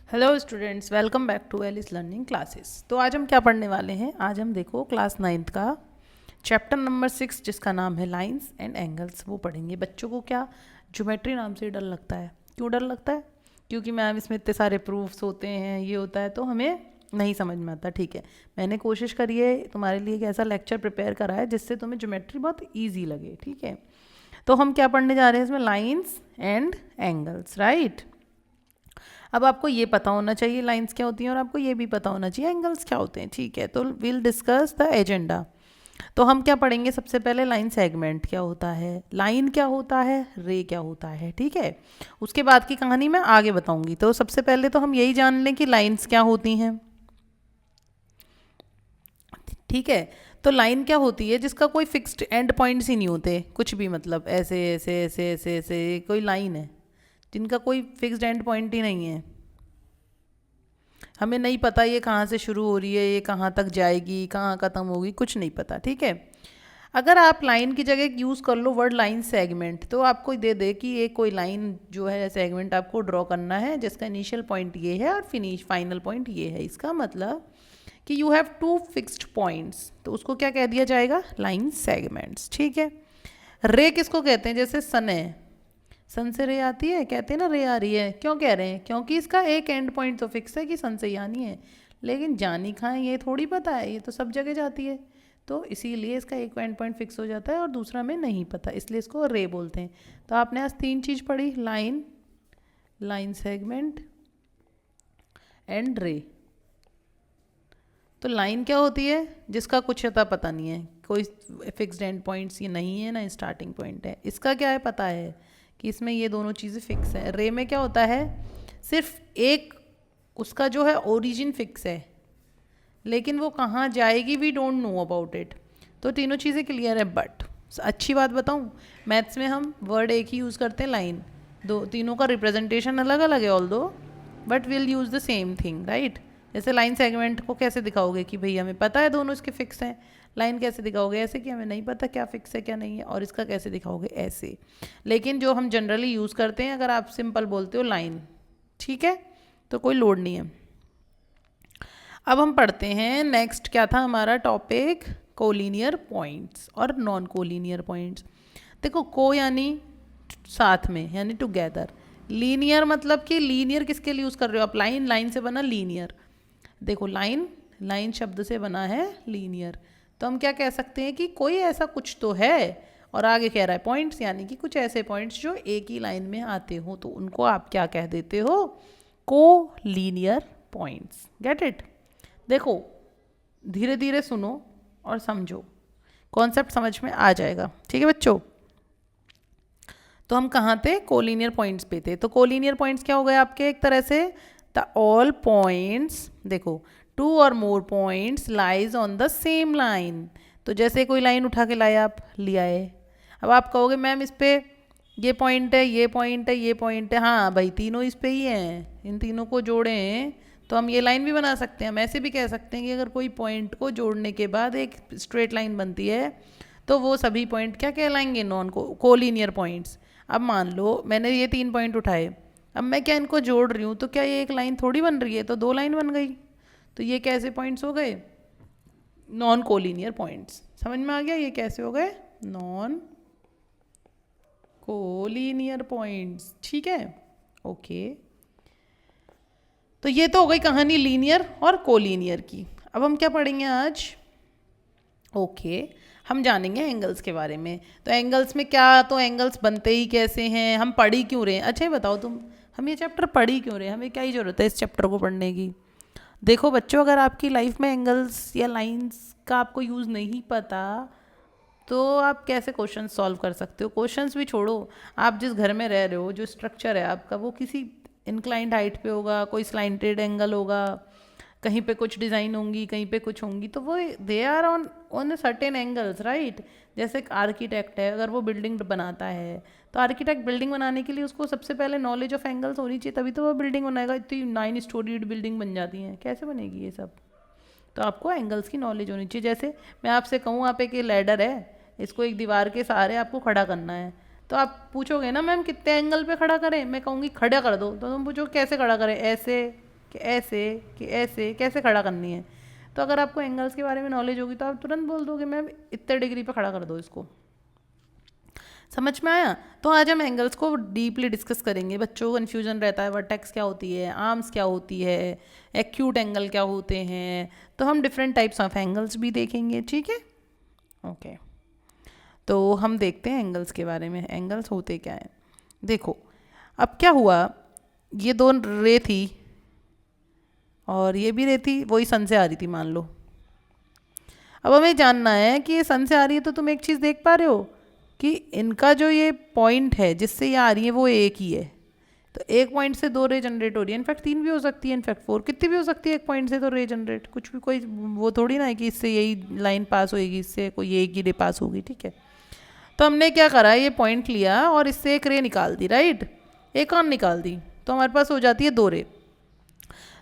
Hello students, welcome back to Alice learning classes. तो आज हम क्या पढ़ने वाले हैं? आज हम देखो क्लास 9th का चैप्टर नंबर 6 जिसका नाम है लाइंस एंड एंगल्स वो पढ़ेंगे। बच्चों को क्या ज्योमेट्री नाम से डर लगता है? क्यों डर लगता है? क्योंकि मैम इसमें इतने सारे प्रूफ्स होते हैं, ये होता है, तो हमें नहीं समझ में आता। ठीक है, मैंने कोशिश करी है तुम्हारे लिए एक ऐसा लेक्चर प्रिपेयर करा है जिससे तुम्हें ज्योमेट्री बहुत ईजी लगे। ठीक है, तो हम क्या पढ़ने जा रहे हैं इसमें? Lines and angles, right. अब आपको ये पता होना चाहिए लाइंस क्या होती हैं और आपको ये भी पता होना चाहिए एंगल्स क्या होते हैं। ठीक है, तो विल डिस्कस द एजेंडा। तो हम क्या पढ़ेंगे? सबसे पहले लाइन सेगमेंट क्या होता है, लाइन क्या होता है, रे क्या होता है। ठीक है, उसके बाद की कहानी मैं आगे बताऊंगी। तो सबसे पहले तो हम यही जान लें कि लाइंस क्या होती हैं। ठीक है, तो लाइन क्या होती है? जिसका कोई फिक्स्ड एंड पॉइंट्स ही नहीं होते, कुछ भी, मतलब ऐसे ऐसे ऐसे ऐसे ऐसे कोई लाइन है जिनका कोई फिक्स्ड एंड पॉइंट ही नहीं है। हमें नहीं पता ये कहाँ से शुरू हो रही है, ये कहाँ तक जाएगी, कहाँ ख़त्म होगी, कुछ नहीं पता। ठीक है, अगर आप लाइन की जगह यूज़ कर लो वर्ड लाइन सेगमेंट, तो आपको दे दे कि ये कोई लाइन जो है सेगमेंट आपको ड्रॉ करना है जिसका इनिशियल पॉइंट ये है और फिनिश फाइनल पॉइंट ये है, इसका मतलब कि you have two fixed points, तो उसको क्या कह दिया जाएगा? Line segments. ठीक है, रे किसको कहते हैं? जैसे सन है, सन से रे आती है, कहते हैं ना रे आ रही है। क्यों कह रहे हैं? क्योंकि इसका एक एंड पॉइंट तो फिक्स है कि सन से ही आनी है, लेकिन जानी कहाँ है ये थोड़ी पता है, ये तो सब जगह जाती है। तो इसीलिए इसका एक एंड पॉइंट फिक्स हो जाता है और दूसरा में नहीं पता, इसलिए इसको रे बोलते हैं। तो आपने आज 3 चीज़ पढ़ी, लाइन, लाइन सेगमेंट एंड रे। तो लाइन क्या होती है? जिसका कुछ अता पता नहीं है, कोई फिक्स्ड एंड पॉइंट्स ये नहीं है ना स्टार्टिंग पॉइंट है। इसका क्या है? पता है कि इसमें ये दोनों चीज़ें फिक्स है। रे में क्या होता है? सिर्फ एक उसका जो है ओरिजिन फिक्स है, लेकिन वो कहाँ जाएगी we don't know about it. तो तीनों चीज़ें क्लियर है। बट अच्छी बात बताऊँ, मैथ्स में हम वर्ड एक ही यूज़ करते हैं लाइन, दो तीनों का रिप्रेजेंटेशन अलग अलग है ऑल दो, but will use the same thing, right. जैसे लाइन सेगमेंट को कैसे दिखाओगे कि भई हमें पता है दोनों इसके फिक्स हैं। लाइन कैसे दिखाओगे? ऐसे कि हमें नहीं पता क्या फिक्स है क्या नहीं है। और इसका कैसे दिखाओगे? ऐसे। लेकिन जो हम जनरली यूज़ करते हैं, अगर आप सिंपल बोलते हो लाइन, ठीक है, तो कोई लोड नहीं है। अब हम पढ़ते हैं नेक्स्ट, क्या था हमारा टॉपिक? कोलिनियर पॉइंट्स और नॉन कोलिनियर पॉइंट्स। देखो, को यानी साथ में, यानी टुगेदर। लीनियर मतलब कि लीनियर किसके लिए यूज़ कर रहे हो आप? लाइन, लाइन से बना लीनियर। देखो, लाइन, लाइन शब्द से बना है लीनियर, तो हम क्या कह सकते हैं कि कोई ऐसा कुछ तो है। और आगे कह रहा है पॉइंट्स, यानी कि कुछ ऐसे पॉइंट्स जो एक ही लाइन में आते हो, तो उनको आप क्या कह देते हो? को लीनियर पॉइंट्स। Get it? देखो, धीरे धीरे सुनो और समझो, कॉन्सेप्ट समझ में आ जाएगा। ठीक है बच्चों, तो हम कहाँ थे? कोलिनियर पॉइंट्स पे थे। तो कोलिनियर पॉइंट्स क्या हो गए आपके? एक तरह से द ऑल पॉइंट्स, देखो, 2 और more points lies on the same line. तो जैसे कोई लाइन उठा के लाए आप, लिया है, अब आप कहोगे मैम इस पे ये पॉइंट है, ये पॉइंट है, ये पॉइंट है। हाँ भाई, तीनों इस पे ही हैं, इन तीनों को जोड़ें तो हम ये लाइन भी बना सकते हैं। हम ऐसे भी कह सकते हैं कि अगर कोई पॉइंट को जोड़ने के बाद एक स्ट्रेट लाइन बनती है, तो वो सभी पॉइंट क्या कहलाएंगे? Non collinear points. अब मान लो मैंने ये 3 पॉइंट उठाए, अब मैं क्या इनको जोड़ रही हूँ, तो क्या ये एक लाइन थोड़ी बन रही है? तो 2 लाइन बन गई। तो ये कैसे पॉइंट्स हो गए? Non collinear points. समझ में आ गया ये कैसे हो गए? Non collinear points. ठीक है, ओके। तो ये तो हो गई कहानी लीनियर और कोलिनियर की। अब हम क्या पढ़ेंगे आज? ओके, हम जानेंगे एंगल्स के बारे में। तो एंगल्स में क्या, तो एंगल्स बनते ही कैसे हैं, हम पढ़ ही क्यों रहे हैं? अच्छा ये बताओ तुम, हम ये चैप्टर पढ़ ही क्यों रहे हैं? हमें क्या ही ज़रूरत है इस चैप्टर को पढ़ने की? देखो बच्चों, अगर आपकी लाइफ में एंगल्स या लाइंस का आपको यूज़ नहीं पता, तो आप कैसे क्वेश्चन सॉल्व कर सकते हो? क्वेश्चंस भी छोड़ो, आप जिस घर में रह रहे हो, जो स्ट्रक्चर है आपका, वो किसी इंक्लाइंड हाइट पे होगा, कोई स्लाइंटेड एंगल होगा, कहीं पे कुछ डिज़ाइन होंगी, कहीं पे कुछ होंगी, तो वो they are on on certain angles, right. जैसे एक आर्किटेक्ट है, अगर वो बिल्डिंग बनाता है, तो आर्किटेक्ट बिल्डिंग बनाने के लिए उसको सबसे पहले नॉलेज ऑफ एंगल्स होनी चाहिए, तभी तो वो बिल्डिंग बनाएगा। इतनी 9 स्टोरीड बिल्डिंग बन जाती हैं, कैसे बनेगी ये सब? तो आपको एंगल्स की नॉलेज होनी चाहिए। जैसे मैं आपसे कहूँ, आप एक लैडर है, इसको एक दीवार के सहारे आपको खड़ा करना है, तो आप पूछोगे ना मैम कितने एंगल पे खड़ा करें? मैं कहूँगी खड़ा कर दो, तो तुम पूछो कैसे खड़ा करें? ऐसे, कि ऐसे, कि ऐसे कैसे खड़ा करनी है। तो अगर आपको एंगल्स के बारे में नॉलेज होगी तो आप तुरंत बोल दोगे मैम इतने डिग्री पे खड़ा कर दो इसको। समझ में आया? तो आज हम एंगल्स को डीपली डिस्कस करेंगे। बच्चों को कन्फ्यूजन रहता है वर्टेक्स क्या होती है, आर्म्स क्या होती है, एक्यूट एंगल क्या होते हैं, तो हम डिफरेंट टाइप्स ऑफ एंगल्स भी देखेंगे, ठीक है। ओके, तो हम देखते हैं एंगल्स के बारे में, एंगल्स होते क्या हैं। देखो अब क्या हुआ, ये दो रे थी और ये भी रे थी, वही सन से आ रही थी मान लो। अब हमें जानना है कि ये सन से आ रही है तो तुम एक चीज़ देख पा रहे हो कि इनका जो ये पॉइंट है जिससे ये आ रही है वो एक ही है। तो एक पॉइंट से दो रे जनरेट हो रही है, इनफैक्ट तीन भी हो सकती है, इनफैक्ट फोर, कितनी भी हो सकती है एक पॉइंट से तो रे जनरेट, कुछ भी कोई वो थोड़ी ना है कि इससे यही लाइन पास होएगी, इससे कोई एक ही रे पास होगी, ठीक है। तो हमने क्या करा, ये पॉइंट लिया और इससे एक रे निकाल दी, राइट, एक और निकाल दी, तो हमारे पास हो जाती है दो रे।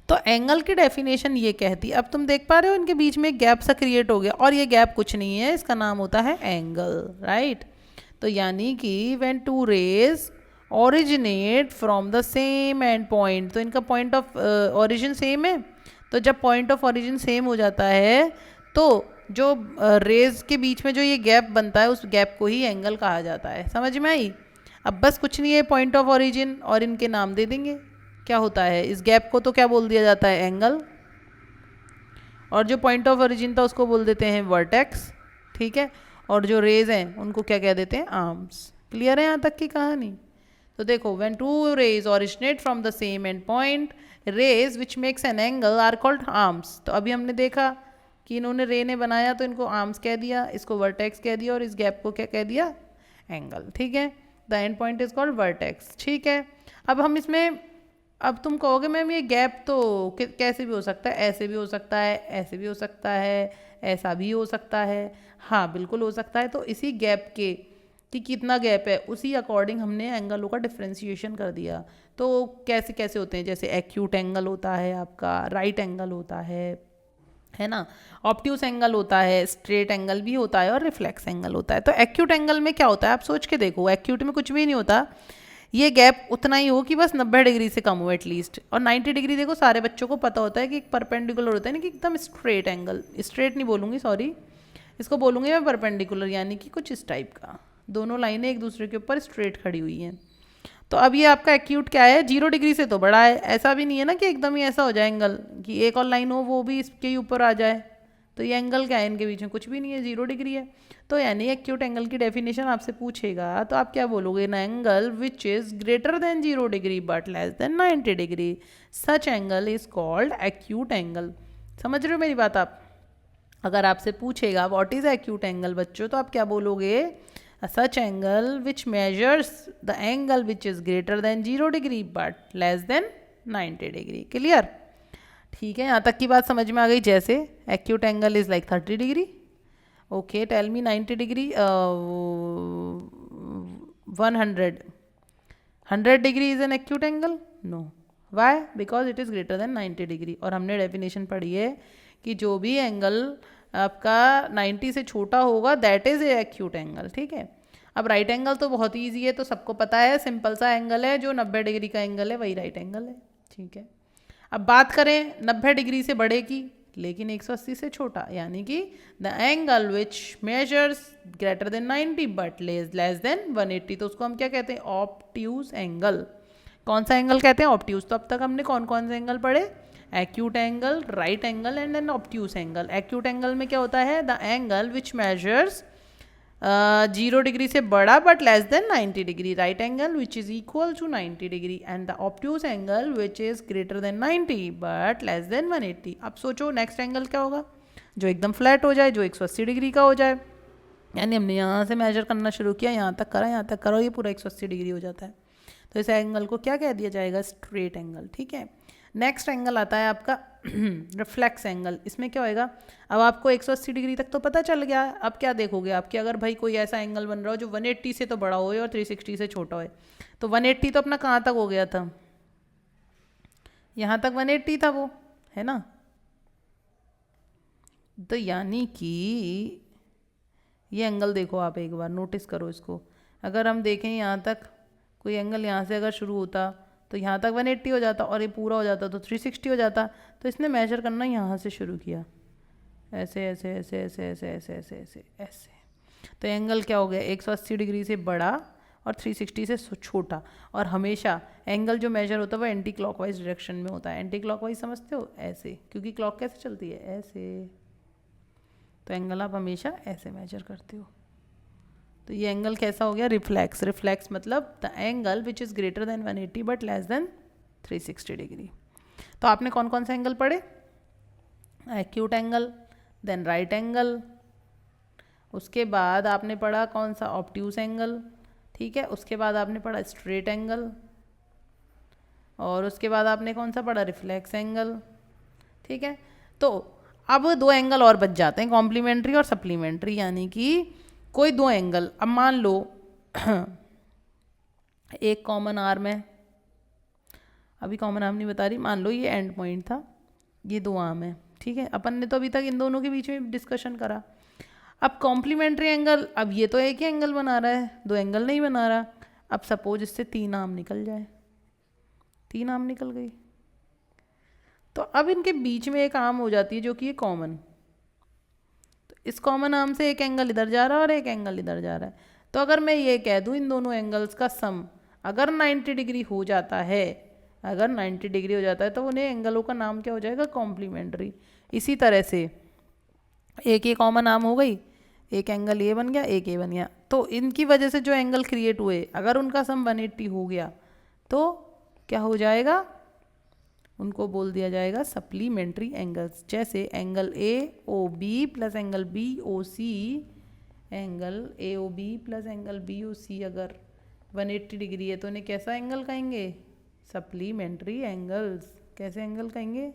तो एंगल की डेफिनेशन ये कहती है, अब तुम देख पा रहे हो इनके बीच में एक गैप सा क्रिएट हो गया और ये गैप कुछ नहीं है, इसका नाम होता है एंगल, राइट। तो यानी कि when two rays originate from the same end point, तो इनका पॉइंट ऑफ ओरिजिन सेम है, तो जब पॉइंट ऑफ ओरिजिन सेम हो जाता है तो जो रेज के बीच में जो ये गैप बनता है उस गैप को ही एंगल कहा जाता है। समझ में आई? अब बस कुछ नहीं है, पॉइंट ऑफ ओरिजिन और इनके नाम दे देंगे, क्या होता है इस गैप को तो क्या बोल दिया जाता है, एंगल, और जो पॉइंट ऑफ ओरिजिन था उसको बोल देते हैं वर्टेक्स, ठीक है, और जो रेज हैं उनको क्या कह देते हैं, आर्म्स। क्लियर है यहाँ तक की कहानी? तो देखो when two rays originate from the same end point, rays which makes an angle are called arms. तो अभी हमने देखा कि इन्होंने रे ने बनाया तो इनको आर्म्स कह दिया, इसको वर्टेक्स कह दिया और इस गैप को क्या कह दिया, एंगल, ठीक है। The end point is called vertex, ठीक है। अब हम इसमें, अब तुम कहोगे मैम ये गैप तो कैसे भी हो सकता है, ऐसे भी हो सकता है, ऐसे भी हो सकता है, ऐसा भी हो सकता है। हाँ बिल्कुल हो सकता है। तो इसी गैप के कि कितना गैप है उसी अकॉर्डिंग हमने एंगलों का डिफ्रेंसिएशन कर दिया। तो कैसे कैसे होते हैं, जैसे एक्यूट एंगल होता है आपका, राइट एंगल होता है ना, ऑब्ट्यूस एंगल होता है, स्ट्रेट एंगल भी होता है और रिफ्लेक्स एंगल होता है। तो एक्यूट एंगल में क्या होता है आप सोच के देखो, एक्यूट में कुछ भी नहीं होता, ये गैप उतना ही हो कि बस 90 डिग्री से कम हो एटलीस्ट, और 90 डिग्री देखो सारे बच्चों को पता होता है कि एक परपेंडिकुलर होता है ना कि एकदम स्ट्रेट एंगल, स्ट्रेट नहीं बोलूँगी सॉरी, इसको बोलूँगी मैं परपेंडिकुलर, यानी कि कुछ इस टाइप का, दोनों लाइनें एक दूसरे के ऊपर स्ट्रेट खड़ी हुई हैं। तो अब ये आपका एक्यूट क्या है, 0 डिग्री से तो बड़ा है, ऐसा भी नहीं है ना कि एकदम ही ऐसा हो जाए एंगल कि एक और लाइन हो वो भी इसके ही ऊपर आ जाए। तो ये एंगल क्या है, इनके बीच में कुछ भी नहीं है, 0 डिग्री है। तो यानी एक्यूट एंगल की डेफिनेशन आपसे पूछेगा तो आप क्या बोलोगे, ना angle which is greater then 0 degree but less than 90 degree, such angle is called acute angle. समझ रहे हो मेरी बात आप? अगर आपसे पूछेगा व्हाट इज एक्यूट एंगल बच्चों, तो आप क्या बोलोगे, such angle which measures the angle which is greater than 0 degree but less than 90 degree। Clear? ठीक है, यहाँ तक की बात समझ में आ गई। जैसे acute angle is like 30 degree, okay tell me 90 degree, 100 degree is an acute angle, no, why, because it is greater than 90 degree. और हमने डेफिनेशन पढ़ी है कि जो भी एंगल आपका 90 से छोटा होगा that is a acute angle, ठीक है। अब राइट एंगल तो बहुत ईजी है, तो सबको पता है, सिंपल सा एंगल है, जो 90 डिग्री का एंगल है वही राइट एंगल है, ठीक है। अब बात करें 90 डिग्री से बड़े की लेकिन 180 से छोटा, यानी कि the angle which measures greater than 90 but less than 180, तो उसको हम क्या कहते हैं, ऑब्ट्यूज एंगल। कौन सा एंगल कहते हैं, ऑब्ट्यूज। तो अब तक हमने कौन कौन से एंगल पढ़े, acute angle, right angle and an obtuse angle. Acute angle में क्या होता है, the angle which measures 0 degree से बड़ा but less than 90 degree, right angle which is equal to 90 degree, and the obtuse angle which is greater than 90 but less than 180। अब सोचो next angle क्या होगा, जो एकदम फ्लैट हो जाए, जो 180 डिग्री का हो जाए, यानी हमने यहाँ से मेजर करना शुरू किया, यहाँ तक करा, यहाँ तक करो, ये पूरा 180 डिग्री हो जाता है। तो इस एंगल को क्या कह दिया जाएगा, स्ट्रेट एंगल, ठीक है। नेक्स्ट एंगल आता है आपका रिफ्लेक्स एंगल। इसमें क्या होएगा, अब आपको 180 डिग्री तक तो पता चल गया, अब क्या देखोगे आप कि अगर भाई कोई ऐसा एंगल बन रहा हो जो 180 से तो बड़ा होए और 360 से छोटा होए, तो 180 तो अपना कहाँ तक हो गया था, यहाँ तक 180 था वो, है ना। तो यानी कि ये एंगल देखो आप एक बार नोटिस करो इसको, अगर हम देखें यहाँ तक कोई एंगल यहाँ से अगर शुरू होता तो यहाँ तक 180 हो जाता और ये पूरा हो जाता तो 360 हो जाता। तो इसने मेजर करना यहाँ से शुरू किया, ऐसे ऐसे ऐसे ऐसे ऐसे ऐसे ऐसे ऐसे ऐसे। तो एंगल क्या हो गया, 180 डिग्री से बड़ा और 360 से छोटा। और हमेशा एंगल जो मेजर होता है वो एंटी क्लॉकवाइज डायरेक्शन में होता है। एंटी क्लॉकवाइज समझते हो, ऐसे, क्योंकि क्लॉक कैसे चलती है, ऐसे। तो एंगल आप हमेशा ऐसे मेजर करते हो। तो ये एंगल कैसा हो गया, रिफ्लेक्स। रिफ्लेक्स मतलब the angle which is greater than 180 but less than 360 degree. तो आपने कौन कौन से एंगल पढ़े, acute angle, then right angle, उसके बाद आपने पढ़ा कौन सा, ऑब्ट्यूज एंगल, ठीक है। उसके बाद आपने पढ़ा स्ट्रेट एंगल, और उसके बाद आपने कौन सा पढ़ा, रिफ्लेक्स एंगल, ठीक है। तो अब दो एंगल और बच जाते हैं, कॉम्प्लीमेंट्री और सप्लीमेंट्री। यानी कि कोई दो एंगल, अब मान लो एक कॉमन आर्म है, अभी कॉमन आर्म नहीं बता रही, मान लो ये एंड पॉइंट था, ये दो आर्म है, ठीक है। अपन ने तो अभी तक इन दोनों के बीच में डिस्कशन करा। अब कॉम्प्लीमेंट्री एंगल, अब ये तो एक ही एंगल बना रहा है, दो एंगल नहीं बना रहा। अब सपोज इससे तीन आर्म निकल जाए, तीन आर्म निकल गई, तो अब इनके बीच में एक आर्म हो जाती है जो कि ये कॉमन। तो इस कॉमन आर्म से एक एंगल इधर जा रहा है और एक एंगल इधर जा रहा है। तो अगर मैं ये कह दूँ इन दोनों एंगल्स का सम अगर 90 डिग्री हो जाता है, अगर 90 डिग्री हो जाता है तो उन्हें एंगलों का नाम क्या हो जाएगा, कॉम्प्लीमेंट्री। इसी तरह से एक ये कॉमन आर्म हो गई, एक एंगल ये बन गया, एक ये बन गया। तो इनकी वजह से जो एंगल क्रिएट हुए अगर उनका सम 180 हो गया तो क्या हो जाएगा, उनको बोल दिया जाएगा सप्लीमेंट्री एंगल्स। जैसे angle A O B plus angle B O C, angle A O B plus angle B O C अगर 180 डिग्री है तो उन्हें कैसा एंगल कहेंगे, सप्लीमेंट्री एंगल्स। कैसे एंगल कहेंगे,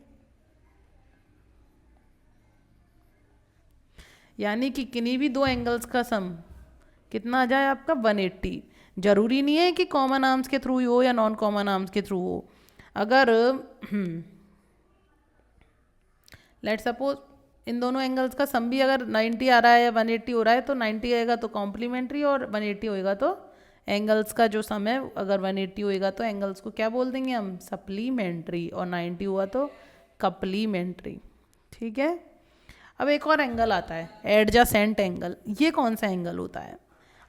यानी कि किन्हीं भी दो एंगल्स का सम कितना आ जाए आपका, 180। जरूरी नहीं है कि कॉमन आर्म्स के थ्रू हो या नॉन कॉमन आर्म्स के थ्रू हो। अगर लेट सपोज इन दोनों एंगल्स का सम भी अगर 90 आ रहा है या 180 हो रहा है तो 90 आएगा तो कॉम्प्लीमेंट्री और 180 होएगा तो एंगल्स का जो सम है अगर 180 होएगा तो एंगल्स को क्या बोल देंगे हम, सप्लीमेंट्री, और 90 हुआ तो कप्लीमेंट्री, ठीक है। अब एक और एंगल आता है एडजासेंट एंगल। ये कौन सा एंगल होता है,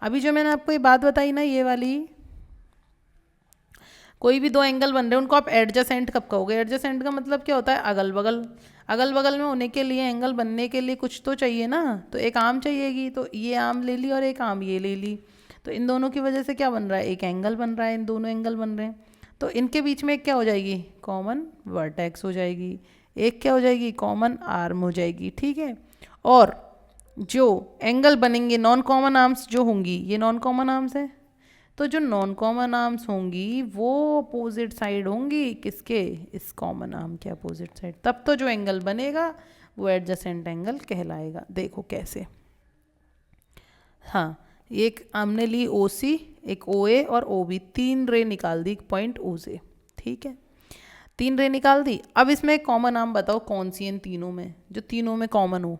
अभी जो मैंने आपको ये बात बताई ना, ये वाली, कोई भी दो एंगल बन रहे हैं उनको आप एडजासेंट कब कहोगे, एडजासेंट का मतलब क्या होता है, अगल बगल। अगल बगल में होने के लिए, एंगल बनने के लिए कुछ तो चाहिए ना, तो एक आर्म चाहिएगी, तो ये आर्म ले ली और एक आर्म ये ले ली। तो इन दोनों की वजह से क्या बन रहा है, एक एंगल बन रहा है, इन दोनों एंगल बन रहे हैं। तो इनके बीच में एक क्या हो जाएगी, कॉमन वर्टेक्स हो जाएगी, एक क्या हो जाएगी, कॉमन आर्म हो जाएगी, ठीक है। और जो एंगल बनेंगे नॉन कॉमन आर्म्स जो होंगी, ये नॉन कॉमन आर्म्स है, तो जो नॉन कॉमन आर्म्स होंगी वो अपोजिट साइड होंगी किसके, इस कॉमन आर्म के अपोजिट साइड। तब तो जो एंगल बनेगा वो एडजेसेंट एंगल कहलाएगा। देखो कैसे, हाँ, एक हमने ली ओ सी, एक ओ ए और ओ बी, तीन रे निकाल दी पॉइंट ओ से, ठीक है, तीन रे निकाल दी। अब इसमें एक कॉमन आर्म बताओ कौन सी है इन तीनों में, जो तीनों में कॉमन हो।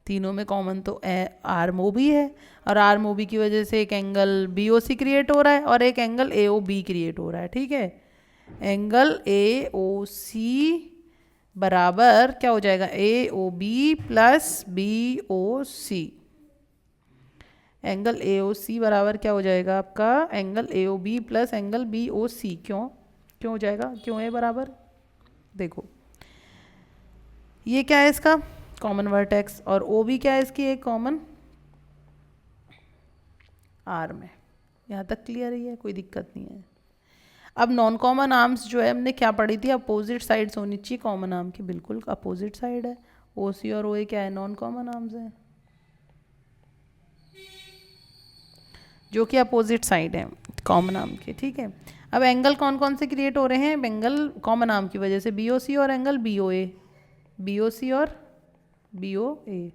तीनों में कॉमन तो आर्म ओ बी है, और आर्म ओ बी की वजह से एक angle B O C create हो रहा है और एक angle A O B create हो रहा है, ठीक है। एंगल ए ओ सी बराबर क्या हो जाएगा, A O B plus B O C. Angle A O C बराबर क्या हो जाएगा आपका, angle A O B plus angle B O C. क्यों क्यों हो जाएगा, क्यों है बराबर, देखो ये क्या है इसका कॉमन वर्टेक्स, और ओ बी क्या है इसकी, एक कॉमन आर्म है। यहाँ तक क्लियर ही है, कोई दिक्कत नहीं है। अब नॉन कॉमन आर्म्स जो है हमने क्या पढ़ी थी, अपोजिट साइड्स होनी चाहिए कॉमन आर्म की, बिल्कुल अपोजिट साइड है। ओ सी और ओ ए क्या है, नॉन कॉमन आर्म्स है जो कि अपोजिट साइड है कॉमन आर्म के, ठीक है। अब एंगल कौन कौन से क्रिएट हो रहे हैं, एंगल कॉमन आर्म की वजह से बी ओ सी और एंगल बी ओ ए, बी ओ सी और बी ओ ए।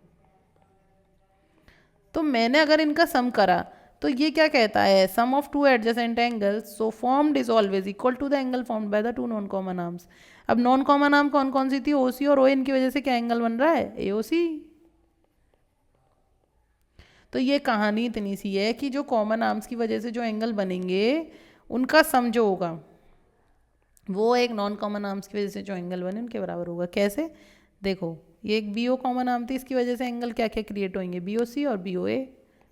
तो मैंने अगर इनका सम करा तो ये क्या कहता है, sum of two adjacent angles so formed is always equal to the angle formed by the two non common arms. अब नॉन कॉमन आर्म कौन कौन सी थी, ओ सी और ओ, इनकी वजह से क्या एंगल बन रहा है, ए ओ सी। तो ये कहानी इतनी सी है कि जो कॉमन आर्म्स की वजह से जो एंगल बनेंगे उनका सम जो होगा वो एक नॉन कॉमन आर्म्स की वजह से जो एंगल बने उनके बराबर होगा। कैसे? देखो, ये एक बी ओ कॉमन आर्म थी, इसकी वजह से एंगल क्या क्या क्रिएट होंगे, बी ओ सी और बी ओ ए,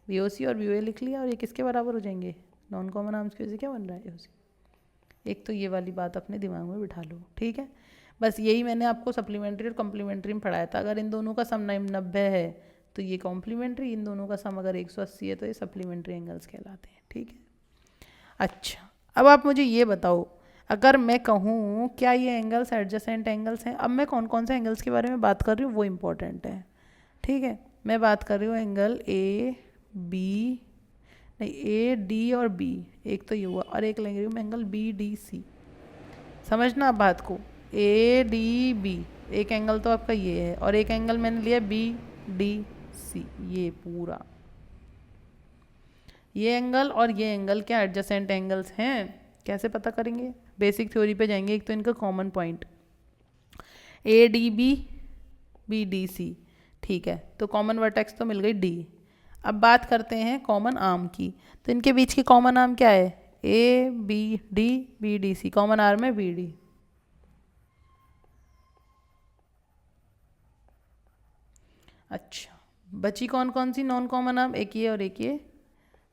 बी ओ सी और बी ओ ए लिख लिया, और ये किसके बराबर हो जाएंगे, नॉन कॉमन आर्म्स की वजह से क्या बन रहा है, ए ओ सी। एक तो ये वाली बात अपने दिमाग में बिठा लो, ठीक है। बस यही मैंने आपको सप्लीमेंट्री और कॉम्प्लीमेंट्री में पढ़ाया था। अगर इन दोनों का सम 90 है तो ये कॉम्प्लीमेंट्री, इन दोनों का सम अगर 180 है तो ये सप्लीमेंट्री एंगल्स कहलाते हैं, ठीक है। अच्छा, अब आप मुझे ये बताओ, अगर मैं कहूँ क्या ये एंगल्स एडजेसेंट एंगल्स हैं। अब मैं कौन कौन से एंगल्स के बारे में बात कर रही हूँ वो इम्पोर्टेंट है, ठीक है। मैं बात कर रही हूँ एंगल ए बी, नहीं ए डी और बी, एक तो ये हुआ, और एक ले रही हूँ मैं एंगल बी डी सी। समझना आप बात को, ए डी बी एक एंगल तो आपका ये है, और एक एंगल मैंने लिया बी डी सी, ये पूरा ये एंगल और ये एंगल क्या एडजेसेंट एंगल्स हैं। कैसे पता करेंगे? बेसिक थ्योरी पे जाएंगे। एक तो इनका common point A D B, B D C, ठीक है, तो कॉमन वर्टेक्स तो मिल गई डी। अब बात करते हैं कॉमन आर्म की, तो इनके बीच की कॉमन आर्म क्या है, A B D, B D C, common arm है बी डी। अच्छा, बची कौन कौन सी नॉन कॉमन आर्म, एक ये और एक ये,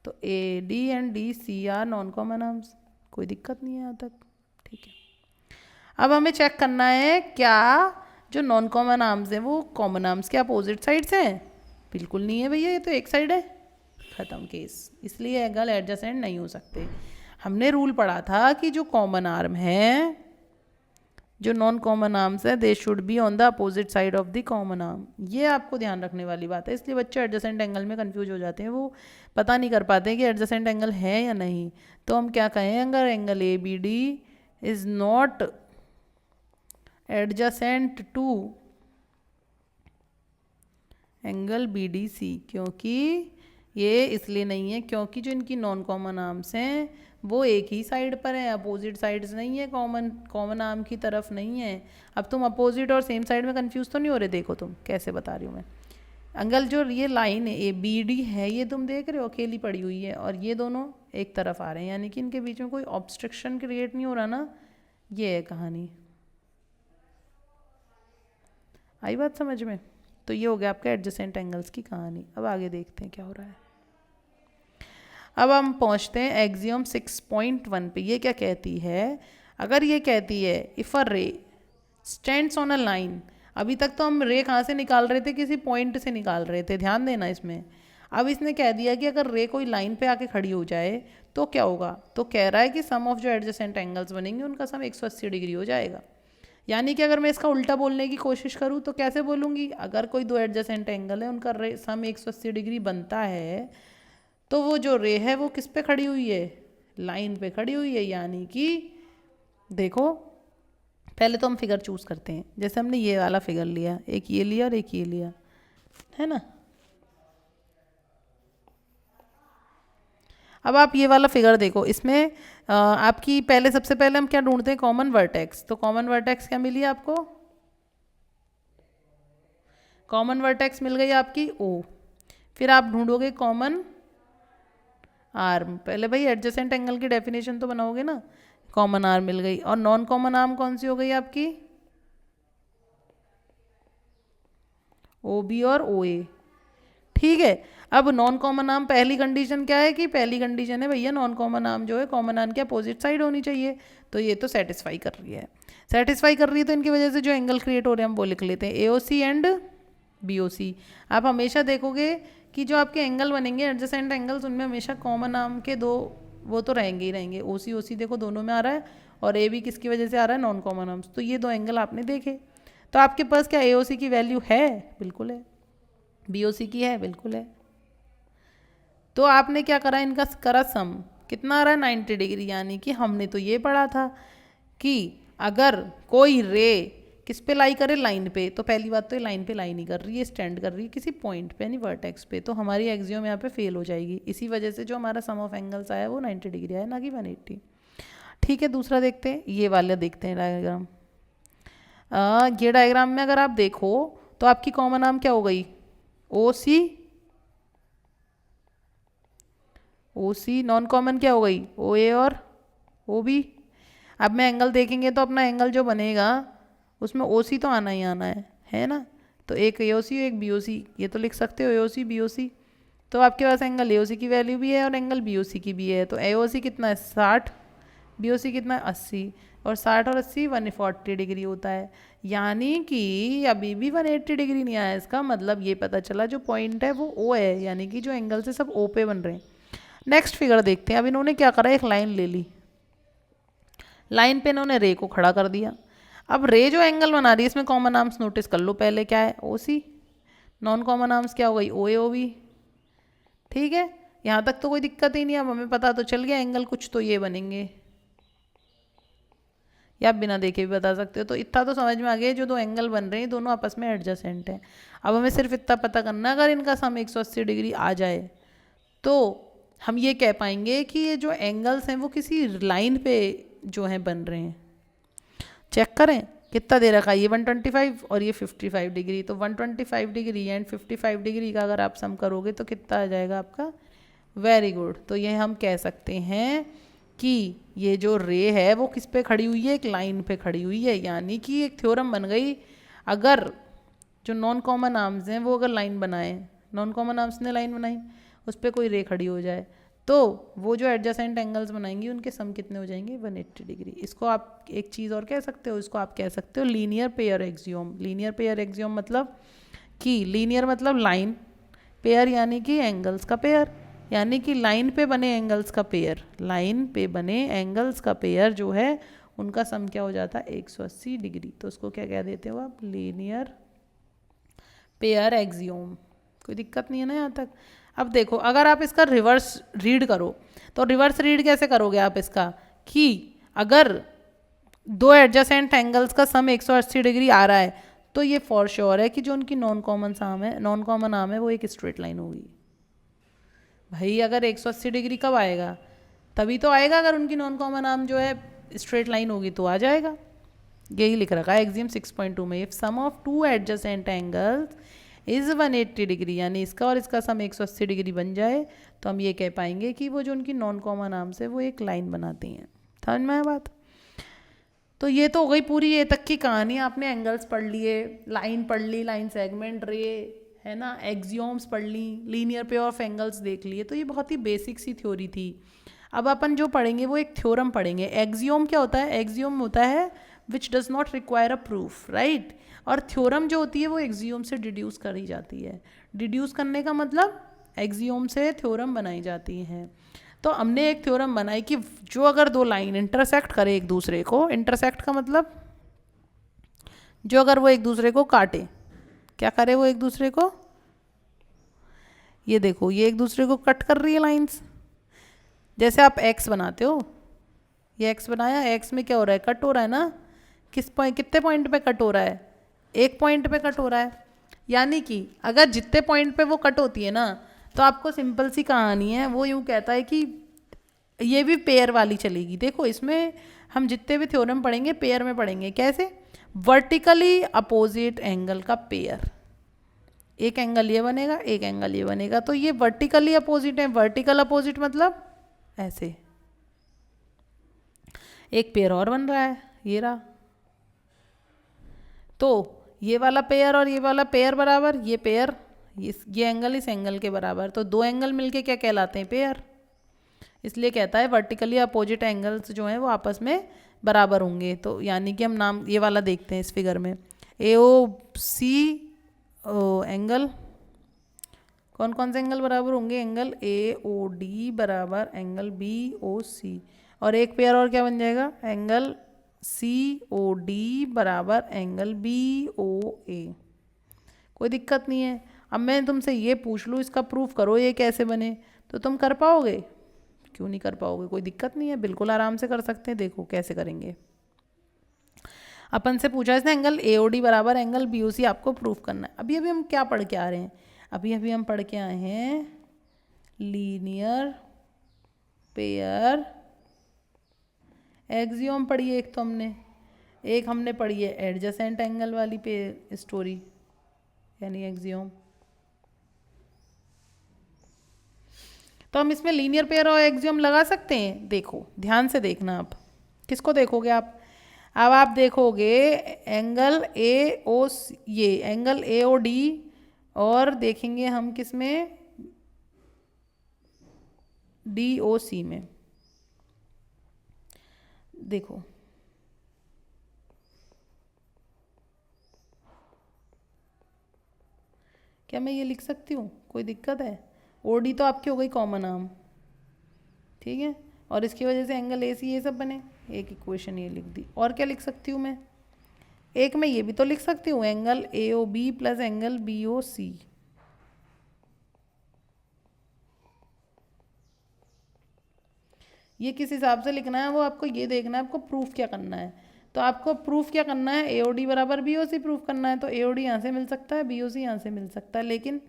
तो A D and D C are non common arms, कोई दिक्कत नहीं है यहाँ तक, ठीक है। अब हमें चेक करना है क्या जो नॉन कॉमन आर्म्स हैं वो कॉमन आर्म्स के अपोजिट साइड्स हैं। बिल्कुल नहीं है भैया, ये तो एक साइड है, ख़त्म केस। इसलिए एंगल एडजेसेंट नहीं हो सकते। हमने रूल पढ़ा था कि जो कॉमन आर्म है, जो नॉन कॉमन आर्म्स है, they should be on the opposite side of the common arm. ये आपको ध्यान रखने वाली बात है। इसलिए बच्चे एडजेसेंट एंगल में कंफ्यूज हो जाते हैं, वो पता नहीं कर पाते कि एडजेसेंट एंगल है या नहीं। तो हम क्या कहें, अगर angle A B D is not adjacent to angle B D C, क्योंकि ये इसलिए नहीं है क्योंकि जो इनकी नॉन कॉमन आर्म्स हैं वो एक ही साइड पर हैं, अपोजिट साइड्स नहीं है, कॉमन आर्म की तरफ नहीं है। अब तुम अपोजिट और सेम साइड में कंफ्यूज तो नहीं हो रहे? देखो तुम कैसे बता रही हूँ मैं। एंगल जो ये लाइन है ए बी डी है, ये तुम देख रहे हो अकेली पड़ी हुई है, और ये दोनों एक तरफ आ रहे हैं, यानी कि इनके बीच में कोई ऑब्स्ट्रक्शन क्रिएट नहीं हो रहा ना। ये है कहानी, आई बात समझ में? तो ये हो गया आपका एडजेसेंट एंगल्स की कहानी। अब आगे देखते हैं क्या हो रहा है। अब हम पहुंचते हैं एक्सियम 6.1 पे। ये क्या कहती है? अगर ये कहती है इफ अ रे स्टैंड्स ऑन अ लाइन, अभी तक तो हम रे कहाँ से निकाल रहे थे, किसी पॉइंट से निकाल रहे थे, ध्यान देना इसमें। अब इसने कह दिया कि अगर रे कोई लाइन पे आके खड़ी हो जाए तो क्या होगा, तो कह रहा है कि सम ऑफ जो एडजेसेंट एंगल्स बनेंगे उनका सम 180 डिग्री हो जाएगा। यानी कि अगर मैं इसका उल्टा बोलने की कोशिश करूँ तो कैसे बोलूँगी, अगर कोई दो एडजेसेंट एंगल है उनका रे सम 180 डिग्री बनता है, तो वो जो रे है वो किस पे खड़ी हुई है, लाइन पे खड़ी हुई है। यानी कि देखो, पहले तो हम फिगर चूज़ करते हैं। जैसे हमने ये वाला फिगर लिया, एक ये लिया और एक ये लिया, है ना। अब आप ये वाला फिगर देखो, इसमें आपकी पहले सबसे पहले हम क्या ढूंढते हैं, कॉमन वर्टेक्स। तो कॉमन वर्टेक्स क्या मिली आपको, कॉमन वर्टेक्स मिल गई आपकी ओ। फिर आप ढूंढोगे कॉमन आर्म। पहले भाई एडजेसेंट एंगल की डेफिनेशन तो बनाओगे ना। कॉमन आर्म मिल गई, और नॉन कॉमन आर्म कौन सी हो गई आपकी, ओ बी और ओ ए, ठीक है। अब नॉन कॉमन आर्म पहली कंडीशन क्या है, कि पहली कंडीशन है भैया नॉन कॉमन आर्म जो है कॉमन आर्म की अपोजिट साइड होनी चाहिए। तो ये तो सेटिस्फाई कर रही है, सेटिस्फाई कर रही है, तो इनकी वजह से जो एंगल क्रिएट हो रहे हैं हम वो लिख लेते हैं ए O C and B O सी। आप हमेशा देखोगे कि जो आपके एंगल बनेंगे एडजेसेंट एंगल्स, उनमें हमेशा कॉमन आर्म के दो वो तो रहेंगे ही रहेंगे। ओ सी देखो दोनों में आ रहा है, और ए भी किसकी वजह से आ रहा है, नॉन कॉमन आर्म्स। तो ये दो एंगल आपने देखे, तो आपके पास क्या ए ओ सी की वैल्यू है, बिल्कुल है। बी ओ सी की है, बिल्कुल है। तो आपने क्या करा, इनका करा सम, कितना आ रहा है 90 डिग्री। यानी कि हमने तो ये पढ़ा था कि अगर कोई रे किस पे लाई करे, लाइन पे, तो पहली बात तो ये लाइन पे लाई नहीं कर रही है, स्टैंड कर रही है किसी पॉइंट पे यानी वर्टेक्स पे, तो हमारी एक्सियोम यहाँ पे फेल हो जाएगी। इसी वजह से जो हमारा सम ऑफ एंगल्स आया वो 90 डिग्री आया, ना कि 180। ठीक है, दूसरा देखते हैं, ये वाला देखते हैं डायग्राम। ये डायग्राम में अगर आप देखो तो आपकी कॉमन आर्म क्या हो गई, ओ सी, ओ सी। नॉन कॉमन क्या हो गई, ओ ए और ओ बी। अब मैं एंगल देखेंगे तो अपना एंगल जो बनेगा उसमें ओ सी तो आना ही आना है ना। तो एक ए ओ सी एक बी ओ सी, ये तो लिख सकते हो ए O C B O C. तो आपके पास एंगल ए ओ सी की वैल्यू भी है और एंगल बी ओ सी की भी है। तो ए ओ सी कितना है 60, बी ओ सी कितना है 80, और 60 और 80 140 डिग्री होता है। यानी कि अभी भी 180 डिग्री नहीं आया। इसका मतलब ये पता चला जो पॉइंट है वो ओ है, यानी कि जो एंगल से सब ओ पे बन रहे हैं। नेक्स्ट फिगर देखते हैं। अब इन्होंने क्या करा, एक लाइन ले ली, लाइन पे इन्होंने रे को खड़ा कर दिया। अब रे जो एंगल बना रही है इसमें कॉमन आर्म्स नोटिस कर लो पहले, क्या है ओ सी, नॉन कॉमन आर्म्स क्या हो गई ओ ए ओ बी। ठीक है, यहाँ तक तो कोई दिक्कत ही नहीं। अब हमें पता तो चल गया एंगल कुछ तो ये बनेंगे, या आप बिना देखे भी बता सकते हो। तो इतना तो समझ में आ गया, जो दो एंगल बन रहे हैं दोनों आपस में एडजेसेंट हैं। अब हमें सिर्फ इतना पता करना है, अगर इनका सम 180 डिग्री आ जाए तो हम ये कह पाएंगे कि ये जो एंगल्स हैं वो किसी लाइन पे जो हैं बन रहे हैं। चेक करें कितना दे रखा है, ये 125 और ये 55 डिग्री। तो 125 डिग्री एंड 55 डिग्री का अगर आप सम करोगे तो कितना आ जाएगा आपका, वेरी गुड। तो ये हम कह सकते हैं कि ये जो रे है वो किस पे खड़ी हुई है, एक लाइन पे खड़ी हुई है। यानी कि एक थ्योरम बन गई, अगर जो नॉन कॉमन आर्म्स हैं वो अगर लाइन बनाए, नॉन कॉमन आर्म्स ने लाइन बनाई, उस पर कोई रे खड़ी हो जाए तो वो जो एडजेसेंट एंगल्स बनाएंगी उनके सम कितने हो जाएंगे 180 डिग्री। इसको आप एक चीज़ और कह सकते हो, इसको आप कह सकते हो linear pair axiom. Linear pair axiom मतलब कि लीनियर मतलब लाइन, पेयर यानी कि एंगल्स का पेयर, यानी कि लाइन पे बने एंगल्स का पेयर, लाइन पे बने एंगल्स का पेयर जो है उनका सम क्या हो जाता है 180 डिग्री। तो उसको क्या कह देते हो आप, लीनियर पेयर एक्सियोम। कोई दिक्कत नहीं है ना यहाँ तक। अब देखो अगर आप इसका रिवर्स रीड करो तो रिवर्स रीड कैसे करोगे आप इसका, कि अगर दो एडजेसेंट एंगल्स का सम 180 डिग्री आ रहा है तो ये फॉर श्योर है कि जो उनकी नॉन कॉमन आर्म है वो एक स्ट्रेट लाइन होगी। भाई अगर 180 डिग्री कब आएगा, तभी तो आएगा अगर उनकी नॉन कॉमन आर्म जो है स्ट्रेट लाइन होगी तो आ जाएगा। यही लिख रखा है एक्सियम 6.2 में, if sum of two adjacent angles is 180 degree, यानी इसका और इसका सम 180 डिग्री बन जाए तो हम ये कह पाएंगे कि वो जो उनकी नॉन कॉमन आर्म्स है वो एक लाइन बनाती हैं। समझ में आया बात। तो ये तो हो गई पूरी ये तक की कहानी। आपने एंगल्स पढ़ लिए, लाइन पढ़ ली, लाइन सेगमेंट रे है ना, एक्सियोम्स पढ़ ली, लीनियर पेयर ऑफ एंगल्स देख लिए। तो ये बहुत ही बेसिक सी थ्योरी थी। अब अपन जो पढ़ेंगे वो एक थ्योरम पढ़ेंगे। एक्सियोम क्या होता है, एक्सियोम होता है which does not require a proof, right. और थ्योरम जो होती है वो एक्सियोम से डिड्यूस करी जाती है। डिड्यूस करने का मतलब एक्सियोम से थ्योरम बनाई जाती हैं। तो हमने एक थ्योरम बनाई कि जो अगर दो लाइन इंटरसेक्ट करे एक दूसरे को, इंटरसेक्ट का मतलब जो अगर वो एक दूसरे को काटे, क्या करे वो एक दूसरे को, ये देखो ये एक दूसरे को कट कर रही है लाइंस। जैसे आप एक्स बनाते हो, ये एक्स बनाया, एक्स में क्या हो रहा है, कट हो रहा है ना। किस पॉइंट, कितने पॉइंट पे कट हो रहा है, एक पॉइंट पे कट हो रहा है। यानी कि अगर जितने पॉइंट पे वो कट होती है ना, तो आपको सिंपल सी कहानी है, वो यूँ कहता है कि ये भी पेयर वाली चलेगी। देखो इसमें हम जितने भी थ्योरम पढ़ेंगे पेयर में पढ़ेंगे। कैसे, वर्टिकली अपोजिट एंगल का पेयर, एक एंगल ये बनेगा एक एंगल ये बनेगा, तो ये वर्टिकली अपोजिट है। वर्टिकल अपोजिट मतलब ऐसे एक पेयर और बन रहा है, ये रहा। तो ये वाला पेयर और ये वाला पेयर बराबर, ये पेयर ये एंगल इस एंगल के बराबर, तो दो एंगल मिलके क्या कहलाते हैं, पेयर। इसलिए कहता है वर्टिकली अपोजिट एंगल्स जो हैं वो आपस में बराबर होंगे। तो यानी कि हम नाम ये वाला देखते हैं इस फिगर में, ए ओ सी एंगल, कौन कौन से एंगल बराबर होंगे, एंगल ए ओ डी बराबर एंगल बी ओ सी, और एक पेयर और क्या बन जाएगा, एंगल सी ओ डी बराबर एंगल बी ओ ए। कोई दिक्कत नहीं है। अब मैं तुमसे ये पूछ लूँ इसका प्रूफ करो ये कैसे बने, तो तुम कर पाओगे, क्यों नहीं कर पाओगे, कोई दिक्कत नहीं है, बिल्कुल आराम से कर सकते हैं। देखो कैसे करेंगे। अपन से पूछा इसने एंगल ए ओ डी बराबर एंगल बी ओ सी आपको प्रूफ करना है। अभी अभी हम क्या पढ़ के आ रहे हैं, अभी अभी हम पढ़ के आए हैं लीनियर पेयर एक्सियोम पढ़ी है एक, तो हमने एक हमने पढ़ी है एडजेसेंट एंगल वाली पे स्टोरी यानी एक्सियोम। तो हम इसमें लीनियर पेयर और एक्सियम लगा सकते हैं। देखो ध्यान से देखना, आप किसको देखोगे आप, अब आप देखोगे एंगल ए ओ, ये एंगल ए ओ डी, और देखेंगे हम किस में, डी ओ सी में। देखो क्या मैं ये लिख सकती हूँ, कोई दिक्कत है? ओ डी तो आपकी हो गई कॉमन आर्म, ठीक है, और इसकी वजह से एंगल ए सी ये सब बने, एक इक्वेशन ये लिख दी। और क्या लिख सकती हूँ मैं, एक मैं ये भी तो लिख सकती हूँ, angle A O B plus angle B O C. ये किस हिसाब से लिखना है वो आपको ये देखना है, आपको प्रूफ क्या करना है। तो आपको प्रूफ क्या करना है, ए ओ डी बराबर बी ओ सी प्रूफ करना है। तो ए ओ डी यहाँ से मिल सकता है, बी ओ सी यहाँ से मिल सकता है, लेकिन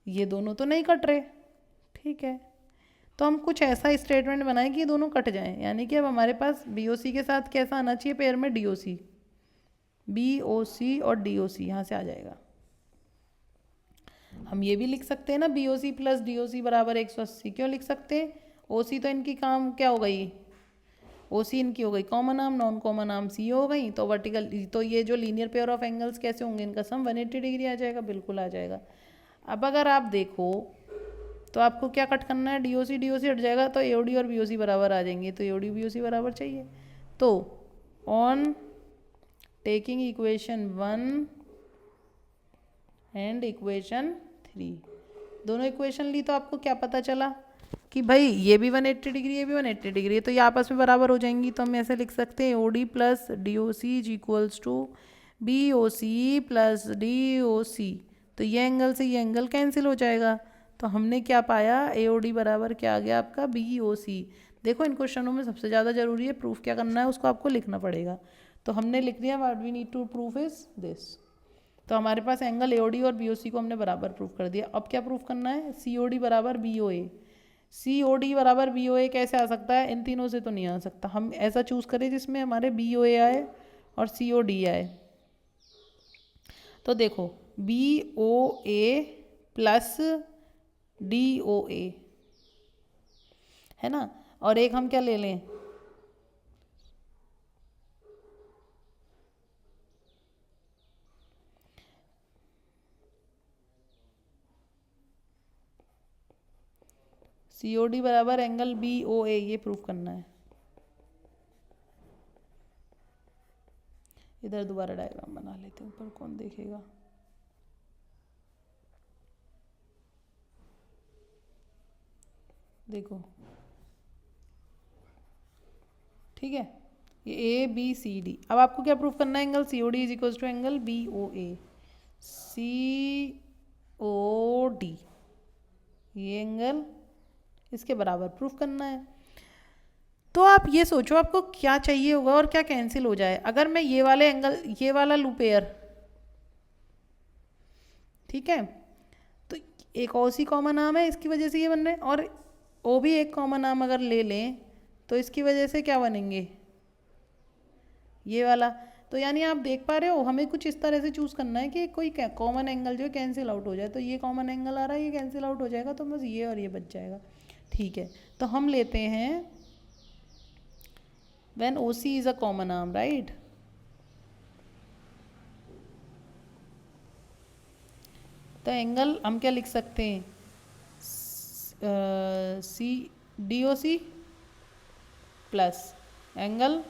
ये दोनों तो नहीं कट रहे, ठीक है। तो हम कुछ ऐसा स्टेटमेंट बनाएं कि ये दोनों कट जाएं, यानी कि अब हमारे पास बी ओ सी के साथ कैसा आना चाहिए पेयर में, डी ओ सी, बी ओ सी और डी ओ सी यहाँ से आ जाएगा। हम ये भी लिख सकते हैं ना, B O C plus D O C बराबर 180। क्यों लिख सकते हैं, ओ सी तो इनकी काम क्या हो गई, ओ सी इनकी हो गई common arm, non common arm C हो गई, तो वर्टिकल, तो ये जो लीनियर पेयर ऑफ एंगल्स कैसे होंगे, इनका सम 180 डिग्री आ जाएगा, बिल्कुल आ जाएगा। अब अगर आप देखो तो आपको क्या कट करना है, डी ओ सी हट जाएगा, तो ए ओ डी और बी ओ सी बराबर आ जाएंगे, तो ए O D B O C बराबर चाहिए। तो on taking equation 1 and equation 3, दोनों इक्वेशन ली तो आपको क्या पता चला कि भाई ये भी 180 डिग्री, ये भी 180 डिग्री है, तो ये आपस में बराबर हो जाएंगी। तो हम ऐसे लिख सकते हैं, O D plus D O C is equals to B O C plus D O C. तो ये एंगल से ये एंगल कैंसिल हो जाएगा। तो हमने क्या पाया, ए ओ डी बराबर क्या आ गया आपका, बी ओ सी। देखो इन क्वेश्चनों में सबसे ज़्यादा जरूरी है प्रूफ क्या करना है, उसको आपको लिखना पड़ेगा। तो हमने लिख दिया, what we need to proof is this. तो हमारे पास एंगल ए ओ डी और बी ओ सी को हमने बराबर प्रूफ कर दिया। अब क्या प्रूफ करना है, सी ओ डी बराबर B O A. C O D बराबर बी ओ ए कैसे आ सकता है, इन तीनों से तो नहीं आ सकता। हम ऐसा चूज करें जिसमें हमारे बी ओ ए आए और सी ओ डी आए। तो देखो बी ओ ए प्लस डी ओ ए है ना, और एक हम क्या ले लें, सी ओ डी बराबर एंगल बी ओ ए, ये प्रूफ करना है। इधर दोबारा डायग्राम बना लेते हैं, ऊपर कौन देखेगा। देखो ठीक है, ये ए बी सी डी। अब आपको क्या प्रूफ करना है, angle C O D is equal to angle B O A. C O D ये एंगल इसके बराबर प्रूफ करना है। तो आप ये सोचो आपको क्या चाहिए होगा और क्या कैंसिल हो जाए। अगर मैं ये वाले एंगल, ये वाला लूँ पेयर, ठीक है, तो एक ओ सी कॉमन आर्म है, इसकी वजह से ये बन रहे हैं, और ओ भी एक कॉमन आर्म अगर ले लें तो इसकी वजह से क्या बनेंगे, ये वाला। तो यानी आप देख पा रहे हो, हमें कुछ इस तरह से चूज करना है कि कोई कॉमन एंगल जो है कैंसिल आउट हो जाए। तो ये कॉमन एंगल आ रहा है, ये कैंसिल आउट हो जाएगा, तो बस ये और ये बच जाएगा, ठीक है। तो हम लेते हैं when O C is a common arm, right. तो एंगल हम क्या लिख सकते हैं, C D O C plus angle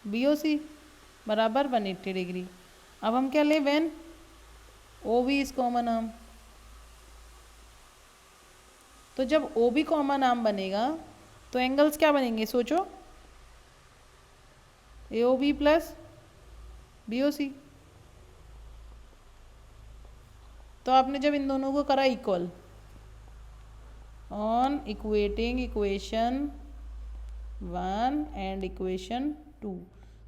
B O C बराबर 180 डिग्री। अब हम क्या लें, when O B is common arm. तो जब ओ बी कॉमन आर्म बनेगा तो एंगल्स क्या बनेंगे, सोचो, A O B plus B O C. तो आपने जब इन दोनों को करा equal on equating equation 1 and equation 2,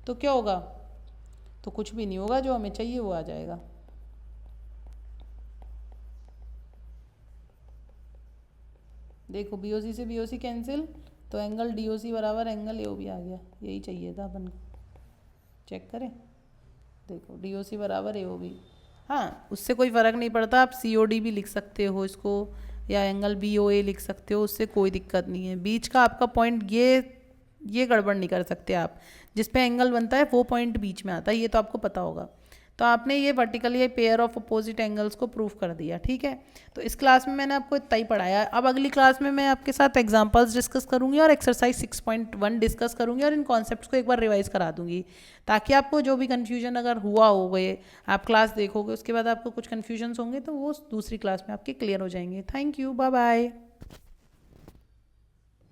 तो क्या होगा, तो कुछ भी नहीं होगा, जो हमें चाहिए वो आ जाएगा। देखो बी ओ सी से बी ओ सी कैंसिल, तो एंगल डी ओ सी बराबर एंगल ए ओ बी आ गया, यही चाहिए था अपन को। चेक करें, देखो डी ओ सी बराबर ए ओ बी। हाँ, उससे कोई फ़र्क नहीं पड़ता, आप सी ओ डी भी लिख सकते हो इसको, या एंगल BOA लिख सकते हो, उससे कोई दिक्कत नहीं है। बीच का आपका पॉइंट ये गड़बड़ नहीं कर सकते आप, जिस पे एंगल बनता है वो पॉइंट बीच में आता है, ये तो आपको पता होगा। तो आपने ये वर्टिकली ये पेयर ऑफ अपोजिट एंगल्स को प्रूव कर दिया, ठीक है। तो इस क्लास में मैंने आपको इतना ही पढ़ाया। अब अगली क्लास में मैं आपके साथ एग्जांपल्स डिस्कस करूंगी और एक्सरसाइज 6.1 डिस्कस करूंगी और इन कॉन्सेप्ट्स को एक बार रिवाइज करा दूंगी, ताकि आपको जो भी कन्फ्यूजन अगर हुआ हो गए, आप क्लास देखोगे उसके बाद आपको कुछ कन्फ्यूजन्स होंगे तो वो दूसरी क्लास में आपके क्लियर हो जाएंगे। Thank you, bye bye.